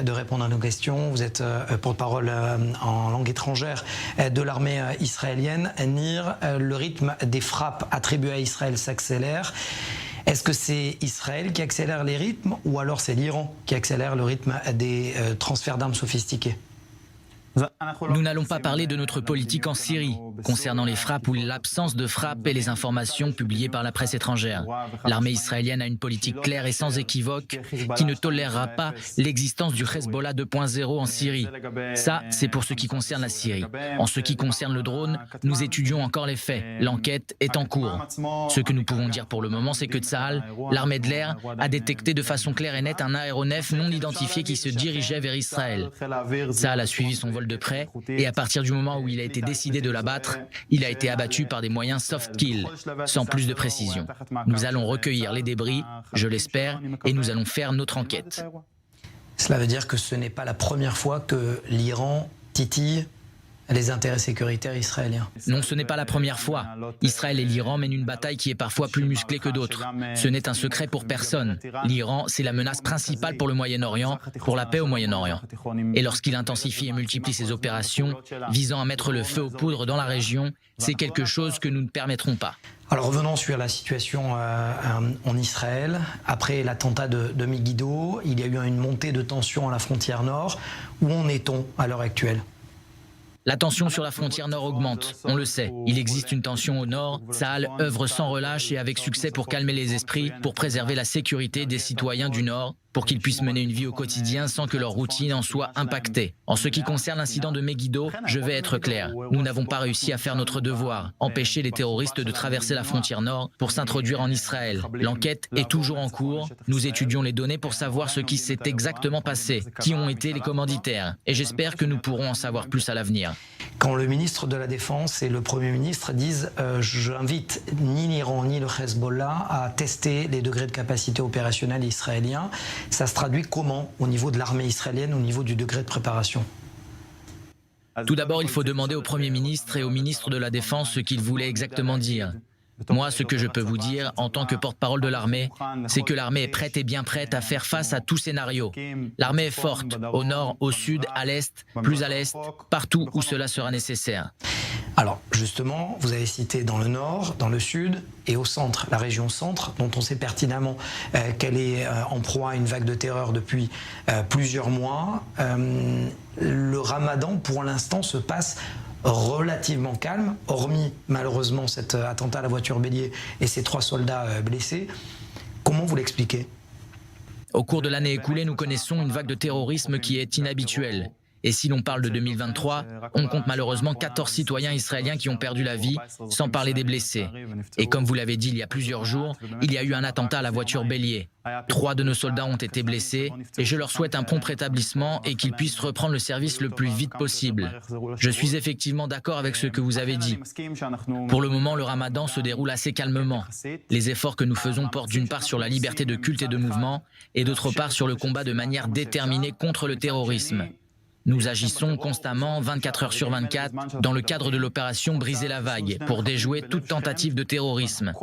de répondre à nos questions. Vous êtes porte-parole en langue étrangère de l'armée israélienne. Nir, le rythme des frappes attribuées à Israël s'accélère. Est-ce que c'est Israël qui accélère les rythmes ou alors c'est l'Iran qui accélère le rythme des transferts d'armes sophistiquées ? Nous n'allons pas parler de notre politique en Syrie, concernant les frappes ou l'absence de frappes et les informations publiées par la presse étrangère. L'armée israélienne a une politique claire et sans équivoque qui ne tolérera pas l'existence du Hezbollah 2.0 en Syrie. Ça, c'est pour ce qui concerne la Syrie. En ce qui concerne le drone, nous étudions encore les faits. L'enquête est en cours. Ce que nous pouvons dire pour le moment, c'est que Tsahal, l'armée de l'air, a détecté de façon claire et nette un aéronef non identifié qui se dirigeait vers Israël. Tsahal a suivi son vol de près et à partir du moment où il a été décidé de l'abattre, il a été abattu par des moyens soft kill, sans plus de précision. Nous allons recueillir les débris, je l'espère, et nous allons faire notre enquête. Cela veut dire que ce n'est pas la première fois que l'Iran titille les intérêts sécuritaires israéliens. Non, ce n'est pas la première fois. Israël et l'Iran mènent une bataille qui est parfois plus musclée que d'autres. Ce n'est un secret pour personne. L'Iran, c'est la menace principale pour le Moyen-Orient, pour la paix au Moyen-Orient. Et lorsqu'il intensifie et multiplie ses opérations, visant à mettre le feu aux poudres dans la région, c'est quelque chose que nous ne permettrons pas. Alors revenons sur la situation en Israël. Après l'attentat de Megiddo, il y a eu une montée de tension à la frontière nord. Où en est-on à l'heure actuelle ? La tension sur la frontière nord augmente, on le sait. Il existe une tension au nord. Tsahal œuvre sans relâche et avec succès pour calmer les esprits, pour préserver la sécurité des citoyens du nord, pour qu'ils puissent mener une vie au quotidien sans que leur routine en soit impactée. En ce qui concerne l'incident de Megiddo, je vais être clair. Nous n'avons pas réussi à faire notre devoir, empêcher les terroristes de traverser la frontière nord pour s'introduire en Israël. L'enquête est toujours en cours. Nous étudions les données pour savoir ce qui s'est exactement passé, qui ont été les commanditaires. Et j'espère que nous pourrons en savoir plus à l'avenir. Quand le ministre de la Défense et le Premier ministre disent « j'invite ni l'Iran ni le Hezbollah à tester les degrés de capacité opérationnelle israéliens », ça se traduit comment au niveau de l'armée israélienne, au niveau du degré de préparation ? Tout d'abord, il faut demander au Premier ministre et au ministre de la Défense ce qu'ils voulaient exactement dire. Moi, ce que je peux vous dire, en tant que porte-parole de l'armée, c'est que l'armée est prête et bien prête à faire face à tout scénario. L'armée est forte, au nord, au sud, à l'est, plus à l'est, partout où cela sera nécessaire. Alors, justement, vous avez cité dans le nord, dans le sud et au centre, la région centre, dont on sait pertinemment qu'elle est en proie à une vague de terreur depuis plusieurs mois. Le ramadan, pour l'instant, se passe relativement calme, hormis malheureusement cet attentat à la voiture bélier et ces 3 soldats blessés. Comment vous l'expliquez ? Au cours de l'année écoulée, nous connaissons une vague de terrorisme qui est inhabituelle. Et si l'on parle de 2023, on compte malheureusement 14 citoyens israéliens qui ont perdu la vie, sans parler des blessés. Et comme vous l'avez dit il y a plusieurs jours, il y a eu un attentat à la voiture bélier. 3 de nos soldats ont été blessés et je leur souhaite un prompt rétablissement et qu'ils puissent reprendre le service le plus vite possible. Je suis effectivement d'accord avec ce que vous avez dit. Pour le moment, le ramadan se déroule assez calmement. Les efforts que nous faisons portent d'une part sur la liberté de culte et de mouvement et d'autre part sur le combat de manière déterminée contre le terrorisme. Nous agissons constamment, 24 heures sur 24, dans le cadre de l'opération Briser la vague, pour déjouer toute tentative de terrorisme.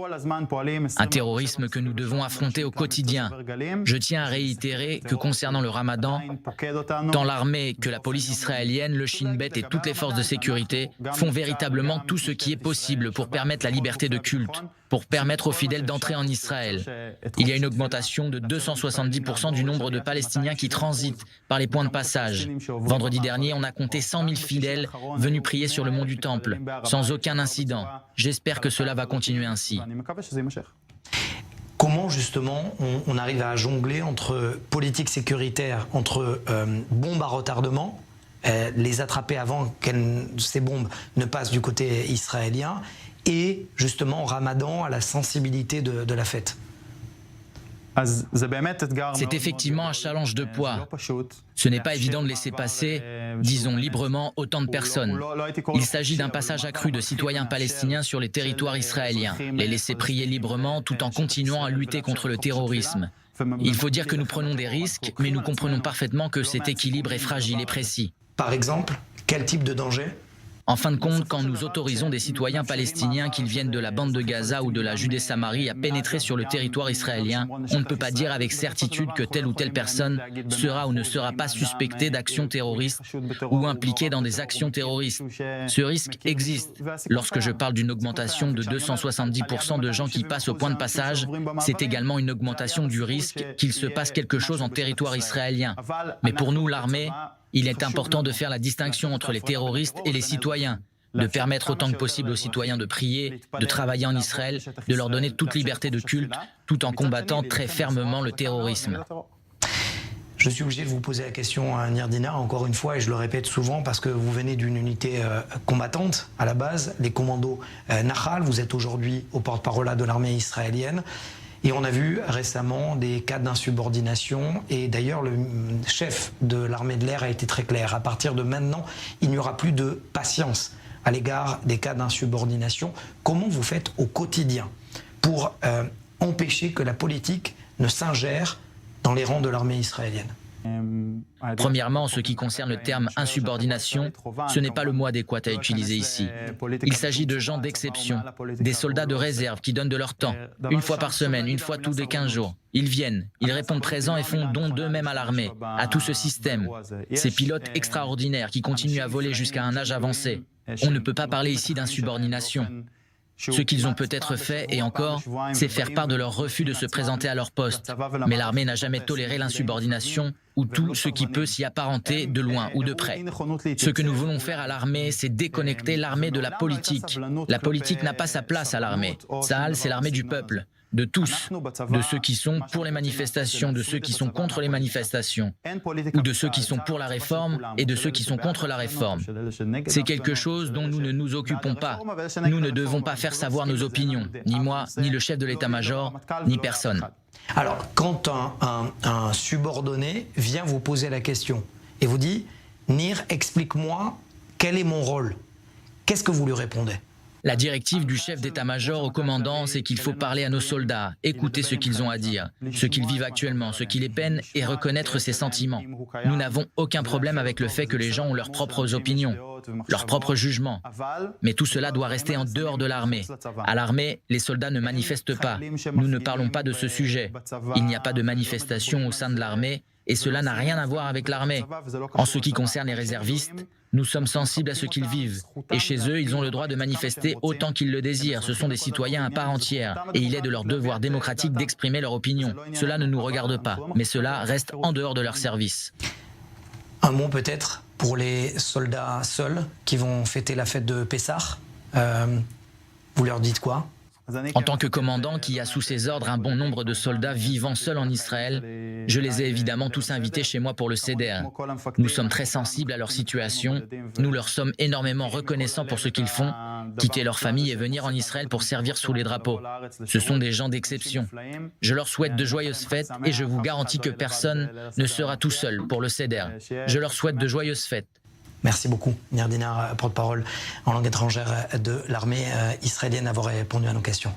Un terrorisme que nous devons affronter au quotidien. Je tiens à réitérer que concernant le ramadan, tant l'armée que la police israélienne, le Shin Bet et toutes les forces de sécurité font véritablement tout ce qui est possible pour permettre la liberté de culte, pour permettre aux fidèles d'entrer en Israël. Il y a une augmentation de 270% du nombre de Palestiniens qui transitent par les points de passage. Vendredi dernier, on a compté 100 000 fidèles venus prier sur le mont du Temple, sans aucun incident. J'espère que cela va continuer ainsi. Comment justement on arrive à jongler entre politique sécuritaire, entre bombes à retardement, les attraper avant que ces bombes ne passent du côté israélien, et justement Ramadan à la sensibilité de la fête? C'est effectivement un challenge de poids. Ce n'est pas évident de laisser passer, disons librement, autant de personnes. Il s'agit d'un passage accru de citoyens palestiniens sur les territoires israéliens, les laisser prier librement tout en continuant à lutter contre le terrorisme. Il faut dire que nous prenons des risques, mais nous comprenons parfaitement que cet équilibre est fragile et précis. Par exemple, quel type de danger ? En fin de compte, quand nous autorisons des citoyens palestiniens, qu'ils viennent de la bande de Gaza ou de la Judée-Samarie, à pénétrer sur le territoire israélien, on ne peut pas dire avec certitude que telle ou telle personne sera ou ne sera pas suspectée d'actions terroristes ou impliquée dans des actions terroristes. Ce risque existe. Lorsque je parle d'une augmentation de 270% de gens qui passent au point de passage, c'est également une augmentation du risque qu'il se passe quelque chose en territoire israélien. Mais pour nous, l'armée, il est important de faire la distinction entre les terroristes et les citoyens, de permettre autant que possible aux citoyens de prier, de travailler en Israël, de leur donner toute liberté de culte, tout en combattant très fermement le terrorisme. Je suis obligé de vous poser la question à Nir Diner, encore une fois, et je le répète souvent, parce que vous venez d'une unité combattante à la base, les commandos Nahal, vous êtes aujourd'hui au porte-parole de l'armée israélienne. Et on a vu récemment des cas d'insubordination, et d'ailleurs le chef de l'armée de l'air a été très clair. À partir de maintenant, il n'y aura plus de patience à l'égard des cas d'insubordination. Comment vous faites au quotidien pour empêcher que la politique ne s'ingère dans les rangs de l'armée israélienne? Premièrement, en ce qui concerne le terme insubordination, ce n'est pas le mot adéquat à utiliser ici. Il s'agit de gens d'exception, des soldats de réserve qui donnent de leur temps, une fois par semaine, une fois tous les 15 jours. Ils viennent, ils répondent présents et font don d'eux-mêmes à l'armée, à tout ce système. Ces pilotes extraordinaires qui continuent à voler jusqu'à un âge avancé. On ne peut pas parler ici d'insubordination. Ce qu'ils ont peut-être fait, et encore, c'est faire part de leur refus de se présenter à leur poste. Mais l'armée n'a jamais toléré l'insubordination ou tout ce qui peut s'y apparenter de loin ou de près. Ce que nous voulons faire à l'armée, c'est déconnecter l'armée de la politique. La politique n'a pas sa place à l'armée. Tsahal, c'est l'armée du peuple, de tous, de ceux qui sont pour les manifestations, de ceux qui sont contre les manifestations, ou de ceux qui sont pour la réforme et de ceux qui sont contre la réforme. C'est quelque chose dont nous ne nous occupons pas. Nous ne devons pas faire savoir nos opinions, ni moi, ni le chef de l'état-major, ni personne. Alors, quand un subordonné vient vous poser la question et vous dit « Nir, explique-moi quel est mon rôle », qu'est-ce que vous lui répondez ? La directive du chef d'état-major au commandant, c'est qu'il faut parler à nos soldats, écouter ce qu'ils ont à dire, ce qu'ils vivent actuellement, ce qui les peine et reconnaître ses sentiments. Nous n'avons aucun problème avec le fait que les gens ont leurs propres opinions, leurs propres jugements. Mais tout cela doit rester en dehors de l'armée. À l'armée, les soldats ne manifestent pas. Nous ne parlons pas de ce sujet. Il n'y a pas de manifestation au sein de l'armée et cela n'a rien à voir avec l'armée. En ce qui concerne les réservistes, nous sommes sensibles à ce qu'ils vivent. Et chez eux, ils ont le droit de manifester autant qu'ils le désirent. Ce sont des citoyens à part entière. Et il est de leur devoir démocratique d'exprimer leur opinion. Cela ne nous regarde pas, mais cela reste en dehors de leur service. Un mot peut-être pour les soldats seuls qui vont fêter la fête de Pessah. Vous leur dites quoi ? En tant que commandant qui a sous ses ordres un bon nombre de soldats vivant seuls en Israël, je les ai évidemment tous invités chez moi pour le Seder. Nous sommes très sensibles à leur situation, nous leur sommes énormément reconnaissants pour ce qu'ils font, quitter leur famille et venir en Israël pour servir sous les drapeaux. Ce sont des gens d'exception. Je leur souhaite de joyeuses fêtes et je vous garantis que personne ne sera tout seul pour le Seder. Je leur souhaite de joyeuses fêtes. Merci beaucoup, Nir Diner, porte-parole en langue étrangère de l'armée israélienne, d'avoir répondu à nos questions.